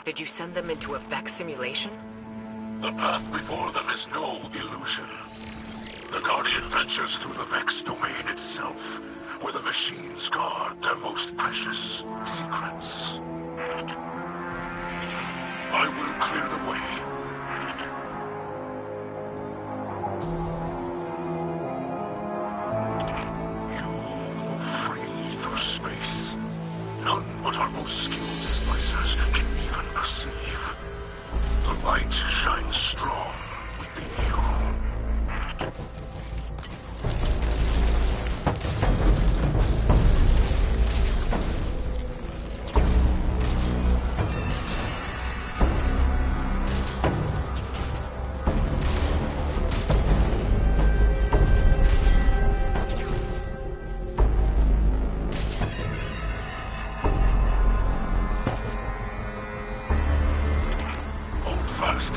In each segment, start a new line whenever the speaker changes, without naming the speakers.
Did you send them into a Vex simulation?
The path before them is no illusion. The Guardian ventures through the Vex domain itself, where the machines guard their most precious secrets. I will clear the way. You move free through space. None but our most skilled splicers can even perceive. The light shines strong within you.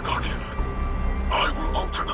Guardian. I will alter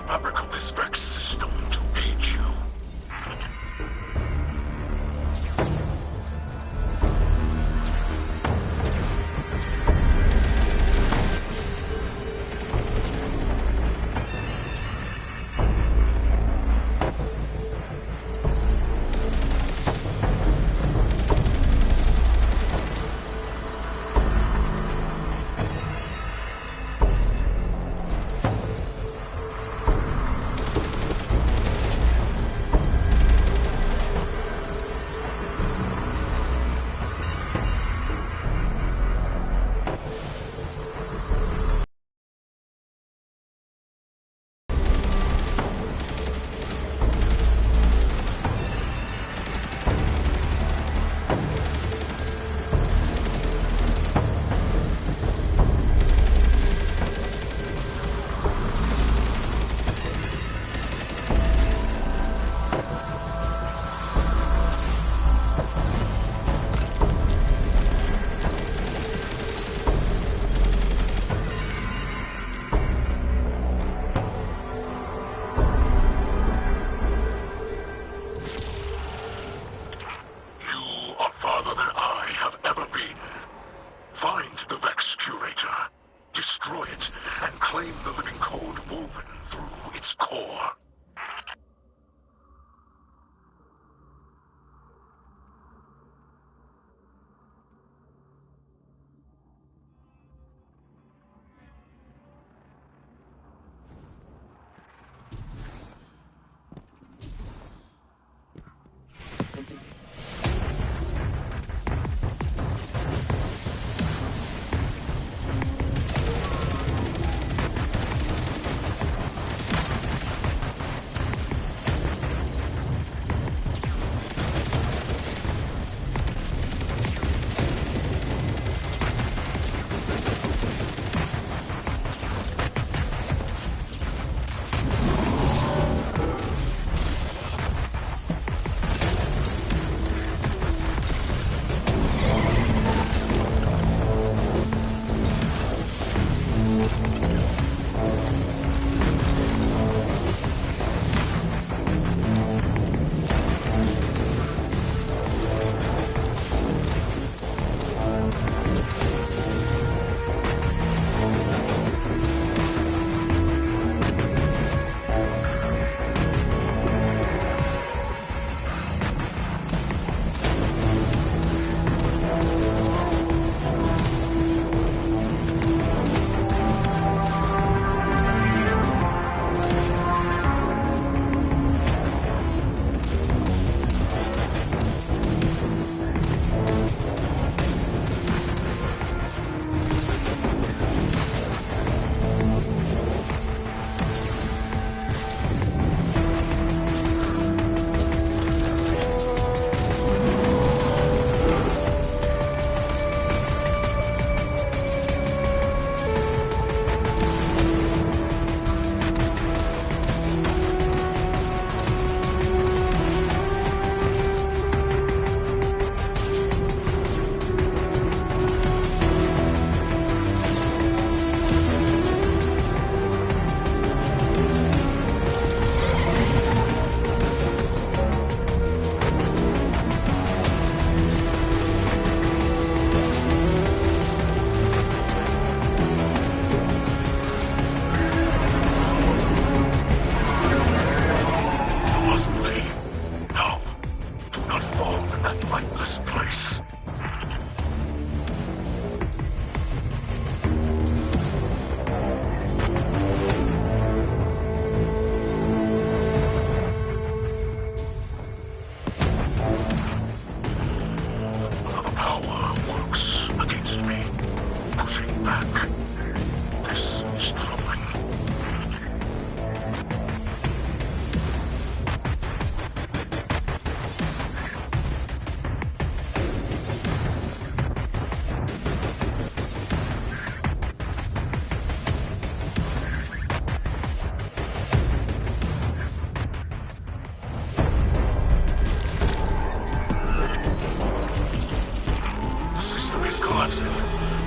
collapsing.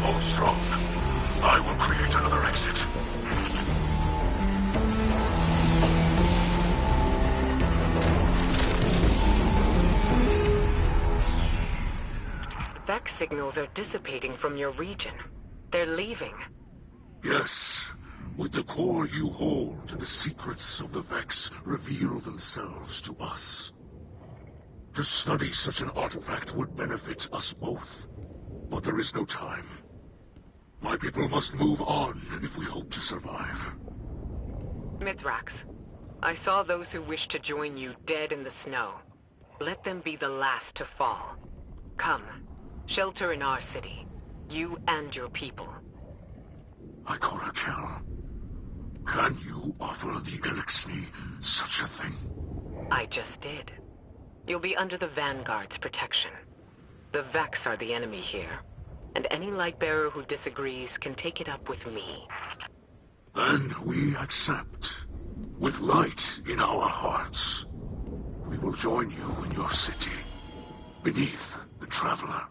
Hold strong. I will create another exit.
Vex signals are dissipating from your region. They're leaving.
Yes. With the core you hold, the secrets of the Vex reveal themselves to us. To study such an artifact would benefit us both. But there is no time. My people must move on if we hope to survive.
MITHRAX, I saw those who wished to join you dead in the snow. Let them be the last to fall. Come, shelter in our city. You and your people.
Ikora Kel, can you offer the Elixni such a thing?
I just did. You'll be under the Vanguard's protection. The Vex are the enemy here, and any Lightbearer who disagrees can take it up with me.
Then we accept. With light in our hearts, we will join you in your city, beneath the Traveler.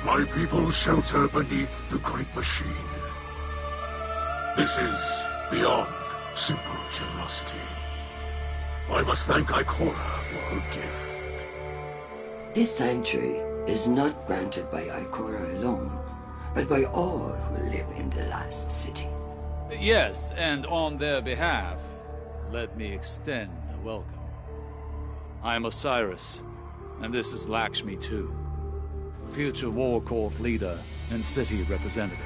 My people shelter beneath the great machine. This is beyond simple generosity. I must thank Ikora for her gift.
This sanctuary is not granted by Ikora alone, but by all who live in the last city.
Yes, and on their behalf, let me extend a welcome. I am Osiris, and this is Lakshmi too. Future War Court leader and city representative.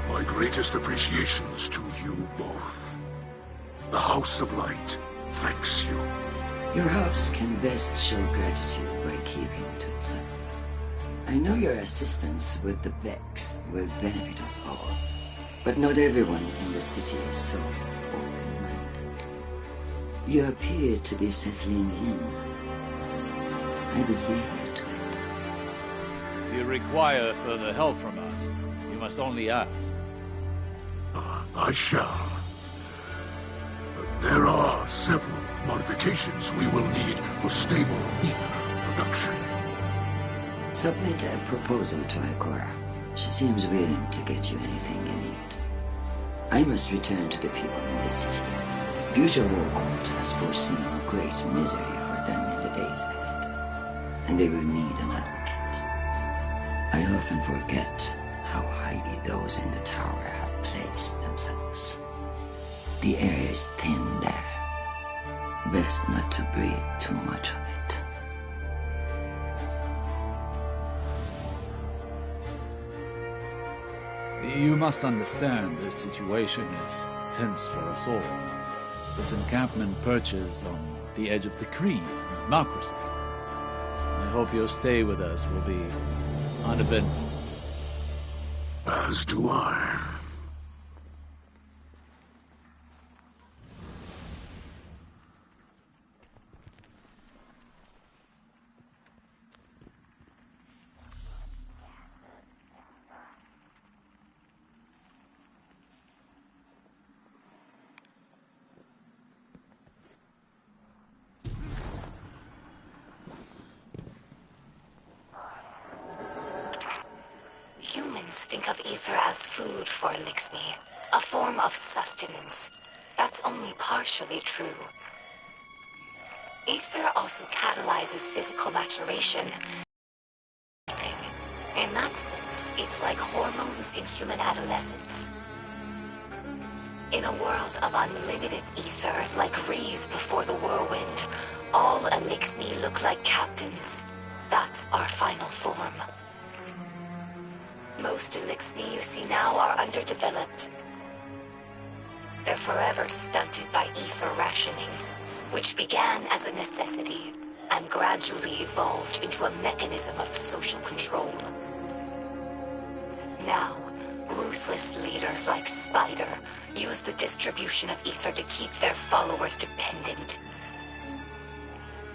My greatest appreciations to you both. The House of Light thanks you.
Your house can best show gratitude by keeping to itself. I know your assistance with the Vex will benefit us all, but not everyone in the city is so open-minded. You appear to be settling in. I will leave you to it.
If you require further help from us, you must only ask.
I shall. There are several modifications we will need for stable ether production.
Submit a proposal to Ikora. She seems willing to get you anything you need. I must return to the people in the city. Future War Court has foreseen great misery for them in the days ahead, and they will need an advocate. I often forget how highly those in the tower have placed themselves. The air is thin there. Best not to breathe too much of it.
You must understand this situation is tense for us all. this encampment perches on the edge of decree and democracy. I hope your stay with us will be uneventful.
As do I.
Humans think of ether as food for Elixni, a form of sustenance. That's only partially true. Ether also catalyzes physical maturation. In that sense, it's like hormones in human adolescence. In a world of unlimited ether, like rays before the whirlwind, all Elixni look like captains. That's our final form. Most Elixni you see now are underdeveloped. They're forever stunted by ether rationing, which began as a necessity and gradually evolved into a mechanism of social control. Now, ruthless leaders like Spider use the distribution of ether to keep their followers dependent.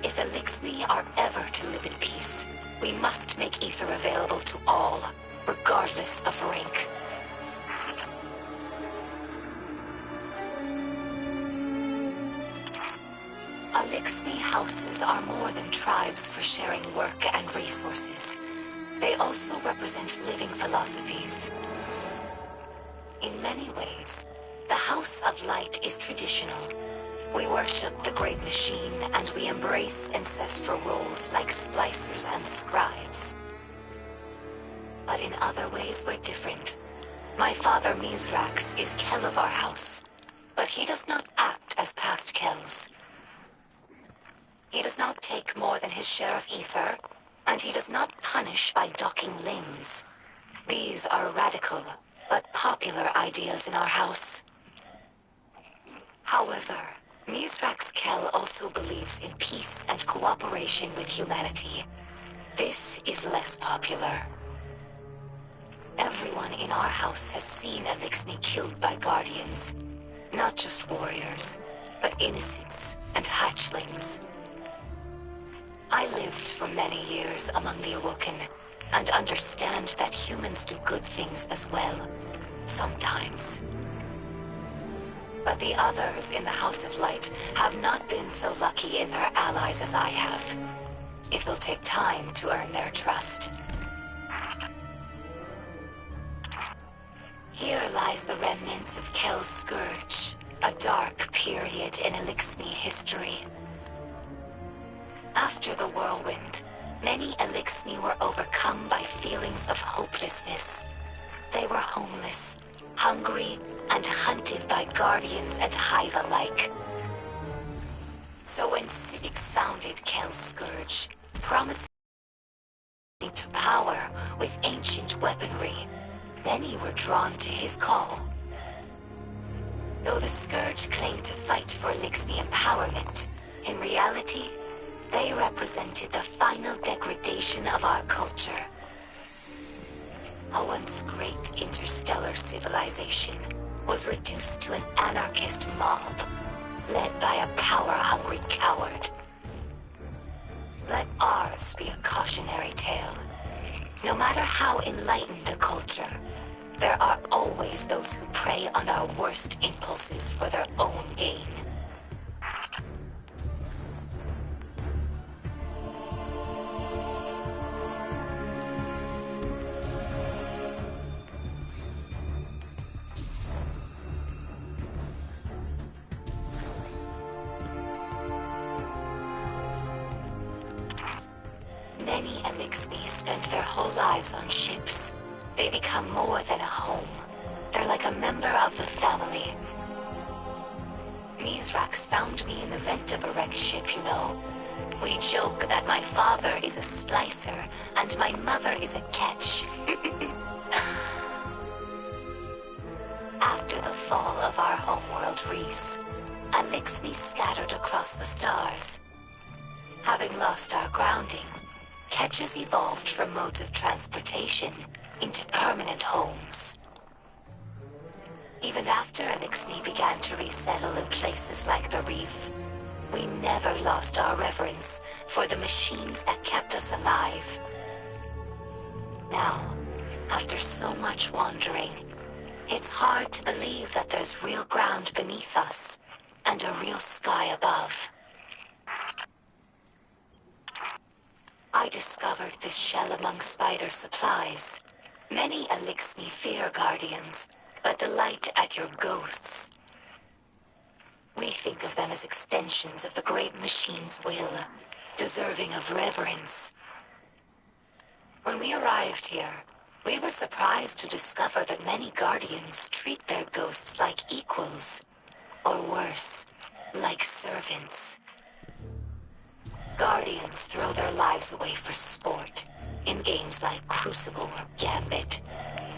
If Elixni are ever to live in peace, we must make ether available to all, regardless of rank. Elixni houses are more than tribes for sharing work and resources. They also represent living philosophies. In many ways, the House of Light is traditional. We worship the Great Machine, and we embrace ancestral roles like splicers and scribes. But in other ways, we're different. My father, MITHRAX, is Kel of our house, but he does not act as past Kels. He does not take more than his share of ether, and he does not punish by docking limbs. These are radical, but popular ideas in our house. However, MITHRAX Kel also believes in peace and cooperation with humanity. This is less popular. Everyone in our house has seen Elixni killed by guardians. Not just warriors, but innocents and hatchlings. I lived for many years among the Awoken, and understand that humans do good things as well, sometimes. But the others in the House of Light have not been so lucky in their allies as I have. It will take time to earn their trust. Here lies the remnants of Kel's Scourge, a dark period in Elixni history. After the whirlwind, many Elixni were overcome by feelings of hopelessness. They were homeless, hungry, and hunted by guardians and hive alike. So when Civics founded Kel's Scourge, promising to power with ancient weaponry, many were drawn to his call. Though the Scourge claimed to fight for Elixni empowerment, in reality, they represented the final degradation of our culture. A once great interstellar civilization was reduced to an anarchist mob, led by a power-hungry coward. Let ours be a cautionary tale. No matter how enlightened a culture, there are always those who prey on our worst impulses for their own gain. Many Elixni spend their whole lives on ships. They become more than a home. They're like a member of the family. MITHRAX found me in the vent of a wrecked ship, you know. We joke that my father is a splicer and my mother is a catch. After the fall of our homeworld, Reese, Elixni scattered across the stars. Having lost our grounding, Ketches evolved from modes of transportation into permanent homes. Even after Elixni began to resettle in places like the reef, we never lost our reverence for the machines that kept us alive. Now, after so much wandering, it's hard to believe that there's real ground beneath us and a real sky above. I discovered this shell among spider supplies. Many Elixni fear guardians, but delight at your ghosts. We think of them as extensions of the great machine's will, deserving of reverence. When we arrived here, we were surprised to discover that many guardians treat their ghosts like equals, or worse, like servants. Guardians throw their lives away for sport, in games like Crucible or Gambit,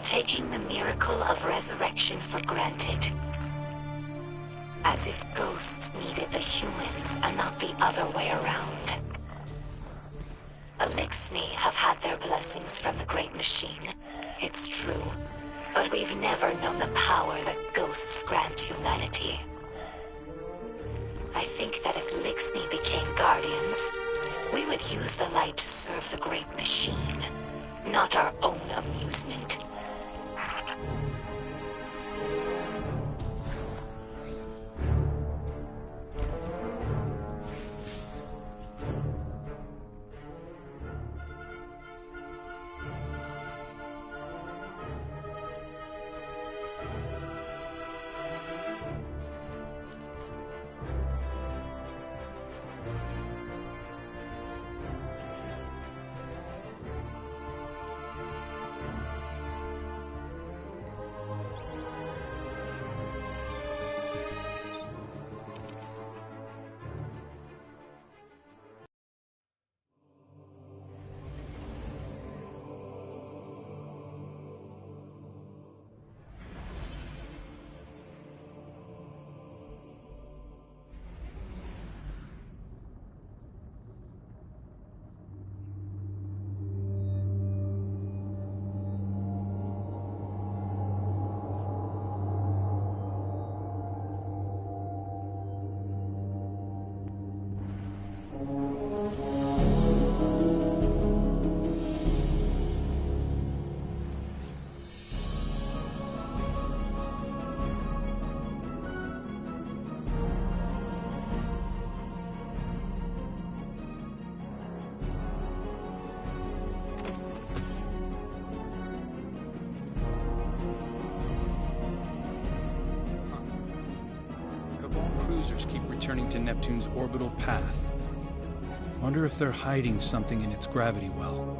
taking the miracle of resurrection for granted. As if ghosts needed the humans and not the other way around. Elixni have had their blessings from the Great Machine, it's true, but we've never known the power that ghosts grant humanity. I think that if Elixni became guardians, we would use the light to serve the Great Machine, not our own amusement.
Cruisers keep returning to Neptune's orbital path. Wonder if they're hiding something in its gravity well.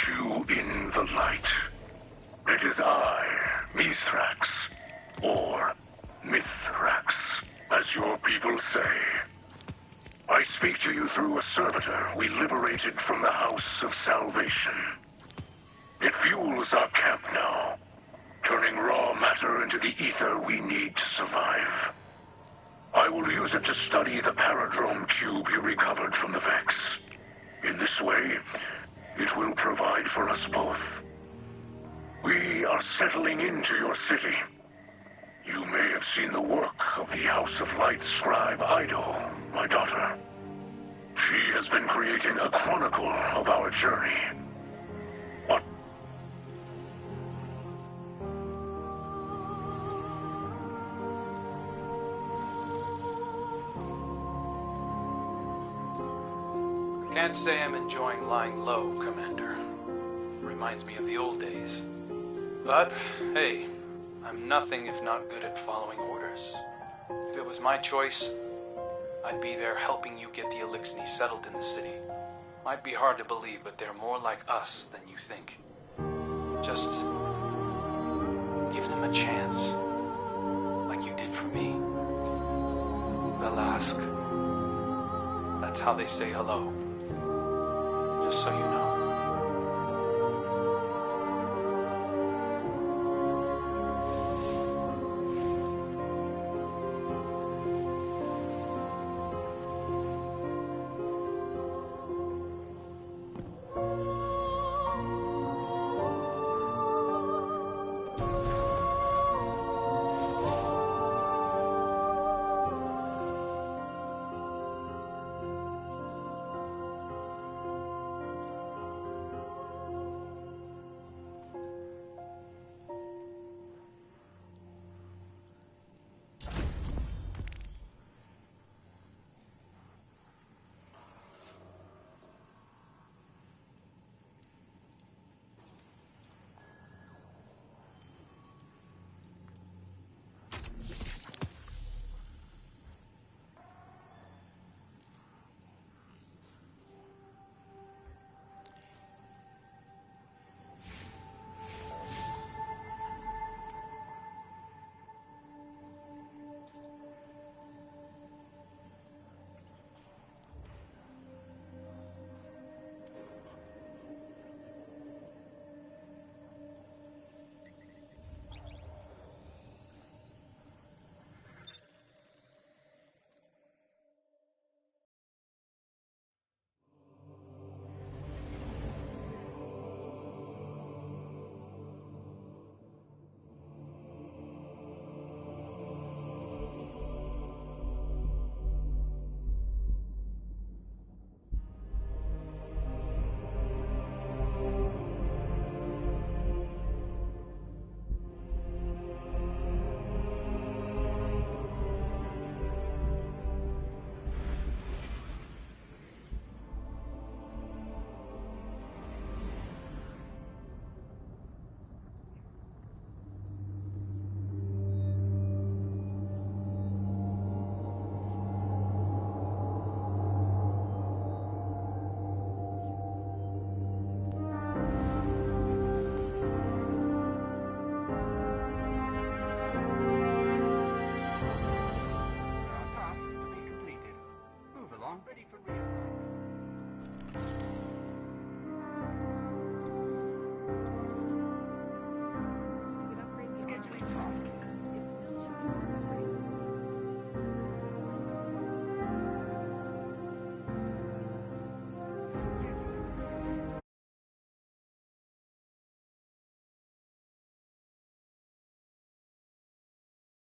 You in the light. It is I, MITHRAX, or MITHRAX, as your people say. I speak to you through a servitor we liberated from the House of Salvation. It fuels our camp now, turning raw matter into the ether we need to survive. I will use it to study the Paradrome cube you recovered from the Vex. In this way, it will provide for us both. We are settling into your city. You may have seen the work of the House of Light scribe Ido, my daughter. She has been creating a chronicle of our journey. What?
Can't say I'm enjoying lying low, Commander. Reminds me of the old days. But, hey, I'm nothing if not good at following orders. If it was my choice, I'd be there helping you get the Elixni settled in the city. Might be hard to believe, but they're more like us than you think. Just give them a chance, like you did for me. They'll ask. That's how they say hello. Just so you know.
Scheduling tasks.